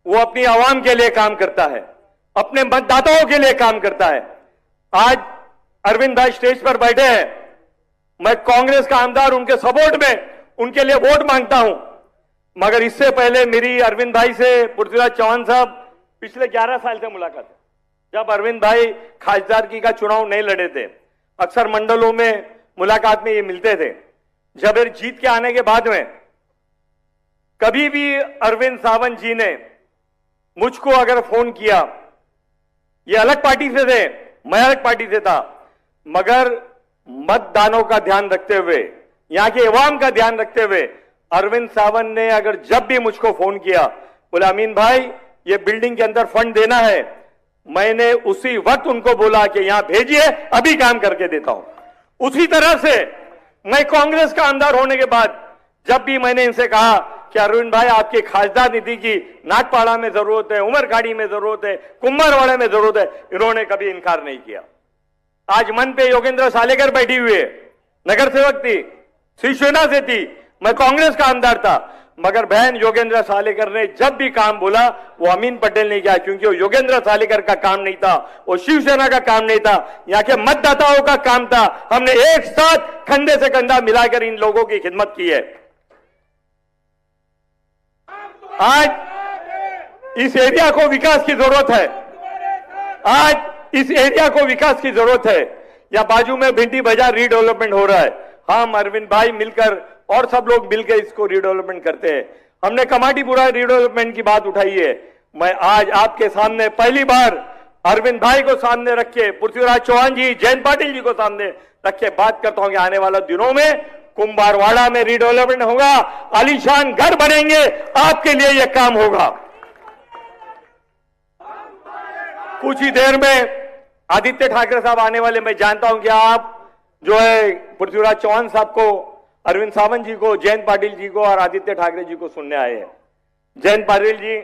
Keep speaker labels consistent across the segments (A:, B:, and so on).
A: वो अपनी आवाम के लिए काम करता है, अपने मतदाताओं के लिए काम करता है। आज अरविंद भाई स्टेज पर बैठे हैं, मैं कांग्रेस का आमदार उनके सपोर्ट में उनके लिए वोट मांगता हूं, मगर इससे पहले मेरी अरविंद भाई से, पृथ्वीराज चौहान साहब, पिछले 11 साल से मुलाकात है। जब अरविंद भाई खासदारकी का चुनाव नहीं लड़े थे, अक्सर मंडलों में मुलाकात में ये मिलते थे। जब ये जीत के आने के बाद में कभी भी अरविंद सावंत जी ने मुझको अगर फोन किया, ये अलग पार्टी से थे, मैं अलग पार्टी से था, मगर मतदानों का ध्यान रखते हुए, यहां के अवाम का ध्यान रखते हुए अरविंद सावंत ने अगर जब भी मुझको फोन किया, बोला अमीन भाई ये बिल्डिंग के अंदर फंड देना है, मैंने उसी वक्त उनको बोला कि यहां भेजिए, अभी काम करके देता हूं। उसी तरह से मैं कांग्रेस का आमदार होने के बाद जब भी मैंने इनसे कहा कि अरविंद भाई आपकी खासदार निधि की नागपाड़ा में जरूरत है, उमरखाड़ी में जरूरत है, कुंभरवाड़े में जरूरत है, इन्होंने कभी इनकार नहीं किया। आज मन पे योगेंद्र सालेकर बैठी हुई है, नगर सेवक थी, शिवसेना से थी, मैं कांग्रेस का आमदार था, मगर बहन योगेंद्र सालेकर ने जब भी काम बोला वो अमीन पटेल ने किया, क्योंकि वो योगेंद्र सालेकर का काम नहीं था, वो शिवसेना का काम नहीं था, यहाँ के मतदाताओं का काम था। हमने एक साथ कंधे से कंधा मिलाकर इन लोगों की खिदमत की है। आज इस एरिया को विकास की जरूरत है, आज इस एरिया को विकास की जरूरत है। या बाजू में भिंडी बाजार रीडेवलपमेंट हो रहा है, हम अरविंद भाई मिलकर और सब लोग मिलकर इसको रीडेवलपमेंट करते हैं। हमने कमाटीपुरा रीडेवलपमेंट की बात उठाई है। मैं आज आपके सामने पहली बार अरविंद भाई को सामने रख के, पृथ्वीराज चौहान जी, जयंत पाटिल जी को सामने रख के बात करता हूं कि आने वाले दिनों में कुंभारवाड़ा में रीडेवलपमेंट होगा, आलीशान घर बनेंगे, आपके लिए यह काम होगा। कुछ ही देर में आदित्य ठाकरे साहब आने वाले, मैं जानता हूं कि आप जो है पृथ्वीराज चौहान साहब को, अरविंद सावंत जी को, जयंत पाटिल जी को और आदित्य ठाकरे जी को सुनने आए हैं। जयंत पाटिल जी,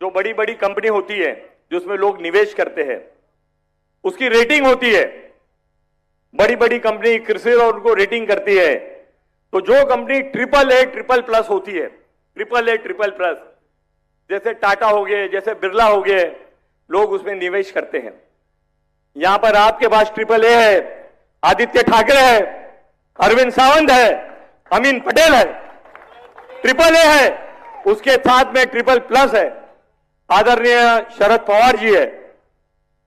A: जो बड़ी बड़ी कंपनी होती है जिसमें लोग निवेश करते हैं, उसकी रेटिंग होती है, बड़ी बड़ी कंपनी क्रिसिल और उनको रेटिंग करती है, तो जो कंपनी AAA+ होती है, AAA+, जैसे टाटा हो गए, जैसे बिरला हो गए, लोग उसमें निवेश करते हैं। यहां पर आपके पास AAA है, आदित्य ठाकरे है, अरविंद सावंत है, अमीन पटेल है, AAA है, उसके साथ में AAA+ है, आदरणीय शरद पवार जी है,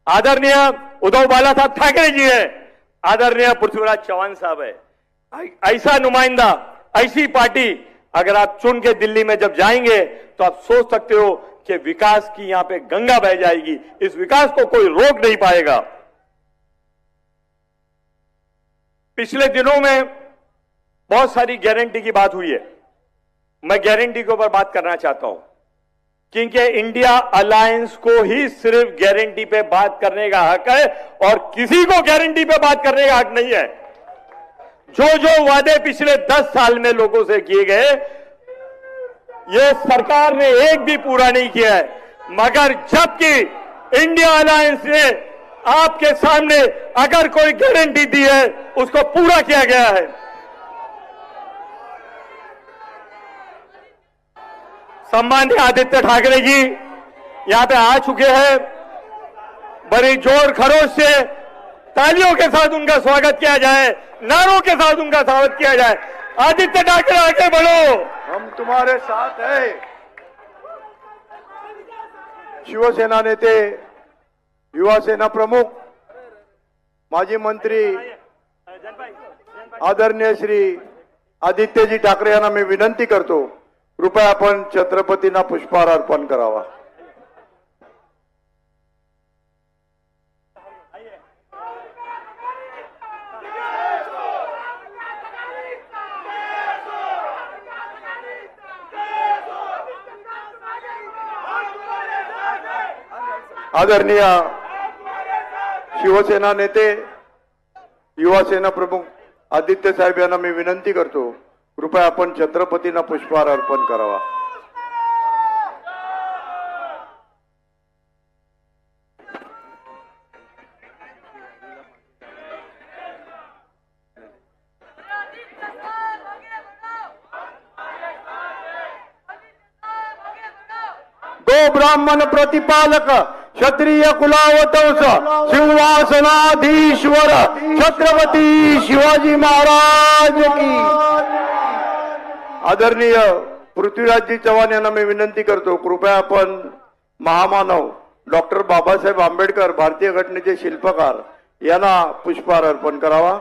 A: आदरणीय उद्धव बाला साहब ठाकरे जी है, आदरणीय पृथ्वीराज चौहान साहब है। ऐसा नुमाइंदा, ऐसी पार्टी अगर आप चुन के दिल्ली में जब जाएंगे तो आप सोच सकते हो कि विकास की यहां पे गंगा बह जाएगी। इस विकास को कोई रोक नहीं पाएगा। पिछले दिनों में बहुत सारी गारंटी की बात हुई है, मैं गारंटी के ऊपर बात करना चाहता हूं, क्योंकि इंडिया अलायंस को ही सिर्फ गारंटी पे बात करने का हक है और किसी को गारंटी पे बात करने का हक नहीं है। जो जो वादे पिछले 10 साल में लोगों से किए गए, ये सरकार ने एक भी पूरा नहीं किया है, मगर जबकि इंडिया अलायंस ने आपके सामने अगर कोई गारंटी दी है, उसको पूरा किया गया है। सम्माननीय आदित्य ठाकरे जी यहां पे आ चुके हैं, बड़ी जोर खरोश से तालियों के साथ उनका स्वागत किया जाए, नारों के साथ उनका स्वागत किया जाए। आदित्य ठाकरे आगे बढ़ो,
B: हम तुम्हारे साथ है। शिवसेना नेते, युवा सेना प्रमुख, माजी मंत्री आदरणीय श्री आदित्यजी ठाकरे यांना मी विनंती करतो, कृपया आपण छत्रपतींना पुष्पहार अर्पण करावा। आदरणीय शिवसेना नेते, युवा सेना प्रमुख आदित्य साहेब यांना मी विनंती करतो, कृपया आपण छत्रपतींना पुष्पहार अर्पण करावा। ब्राह्मण प्रतिपालक क्षत्रिय कुलावतंस सिंहासनाधीश्वर छत्रपती शिवाजी महाराज की। आदरणीय पृथ्वीराजजी चव्हाण यांना मी विनंती करतो, कृपया आपण महामानव डॉक्टर बाबासाहेब आंबेडकर भारतीय घटनेचे शिल्पकार यांना पुष्पहार अर्पण करावा।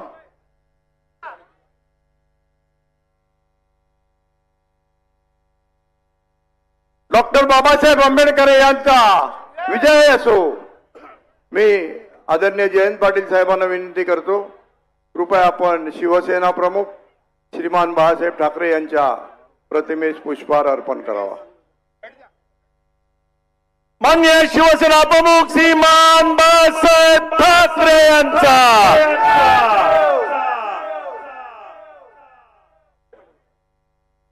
B: डॉक्टर बाबासाहेब आंबेडकर यांचा विजय असो। मी आदरणीय जयंत पाटील साहेबांना विनंती करतो, कृपया आपण शिवसेना प्रमुख श्रीमान बाळासाहेब ठाकरे यांच्या प्रतिमेस पुष्पहार अर्पण करावा।
A: माननीय शिवसेना प्रमुख श्रीमान बाळासाहेब ठाकरे यांचा।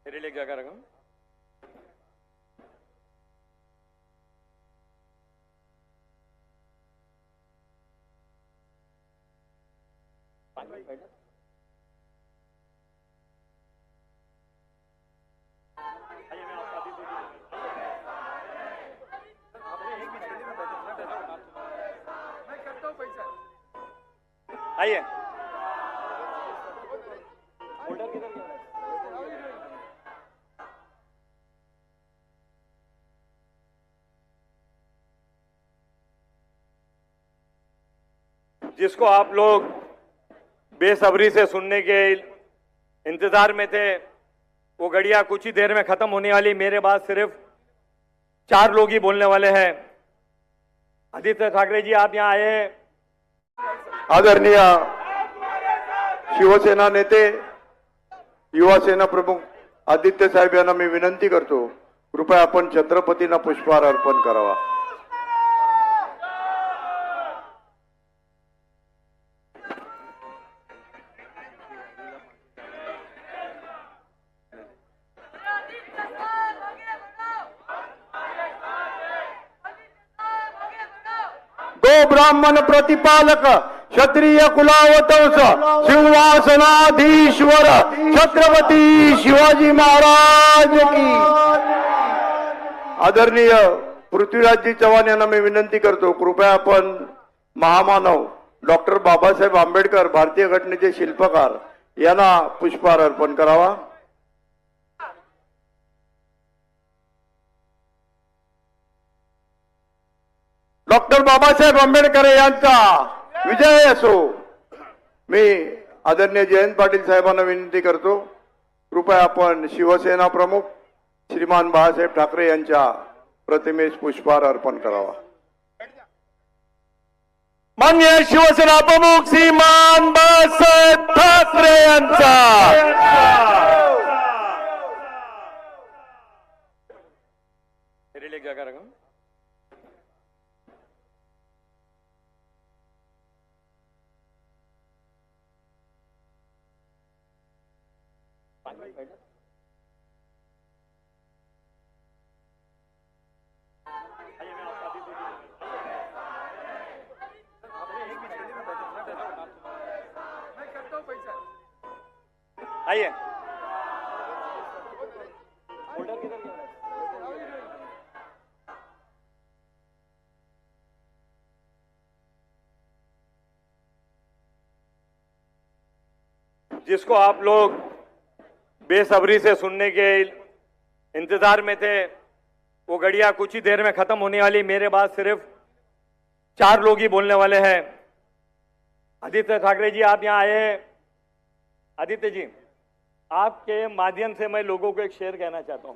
A: रिलीज क्या करेगा? आइए जिसको आप लोग बेसब्री से सुनने के इंतजार में थे, वो घड़ियां कुछ ही देर में खत्म होने वाली। मेरे बाद सिर्फ 4 लोग ही बोलने वाले हैं। आदित्य ठाकरे जी, आप यहां आए हैं।
B: आदरणीय शिवसेना नेते युवा सेना प्रमुख आदित्य साहेब यांना मी विनंती करतो, कृपया आपण छत्रपतींना पुष्पहार अर्पण करावा। ब्राह्मण प्रतिपालक क्षत्रिय कुलावतंस सिंहासनाधीश्वर छत्रपती शिवाजी महाराज की। आदरणीय पृथ्वीराजजी चव्हाण यांना मी विनंती करतो, कृपया आपण महामानव डॉक्टर बाबासाहेब आंबेडकर भारतीय घटनेचे शिल्पकार यांना पुष्पहार अर्पण करावा। डॉक्टर बाबासाहेब आंबेडकर यांचा विजय असो। मी आदरणीय जयंत पाटील साहेबांना विनंती करतो, कृपया आपण शिवसेना प्रमुख श्रीमान बाळासाहेब ठाकरे यांच्या प्रतिमेस पुष्पहार अर्पण करावा।
A: माननीय शिवसेना प्रमुख श्रीमान बाळासाहेब ठाकरे यांचा। रिलीज क्या करेगा? आइए जिसको आप लोग बेसब्री से सुनने के इंतजार में थे, वो घड़ियां कुछ ही देर में खत्म होने वाली। मेरे बाद सिर्फ 4 लोग ही बोलने वाले हैं। आदित्य ठाकरे जी, आप यहां आए हैं। आदित्य जी, आपके माध्यम से मैं लोगों को एक शेर कहना चाहता हूं।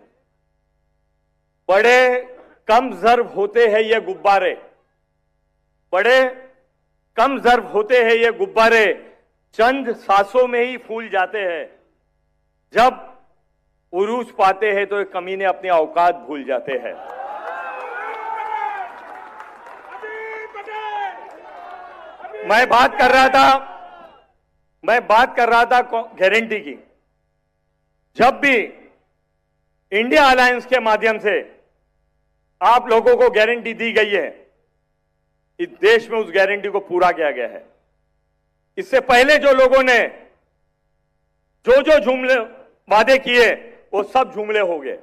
A: बड़े कम ज़र्ब होते हैं ये गुब्बारे, बड़े कम ज़र्ब होते हैं ये गुब्बारे, चंद सांसों में ही फूल जाते हैं। जब उरूज पाते हैं तो कमीने अपनी औकात भूल जाते हैं। मैं बात कर रहा था गारंटी की। जब भी इंडिया अलायंस के माध्यम से आप लोगों को गारंटी दी गई है, इस देश में उस गारंटी को पूरा किया गया है। इससे पहले जो लोगों ने जो जुमले वादे किए, वो सब जुमले हो गए।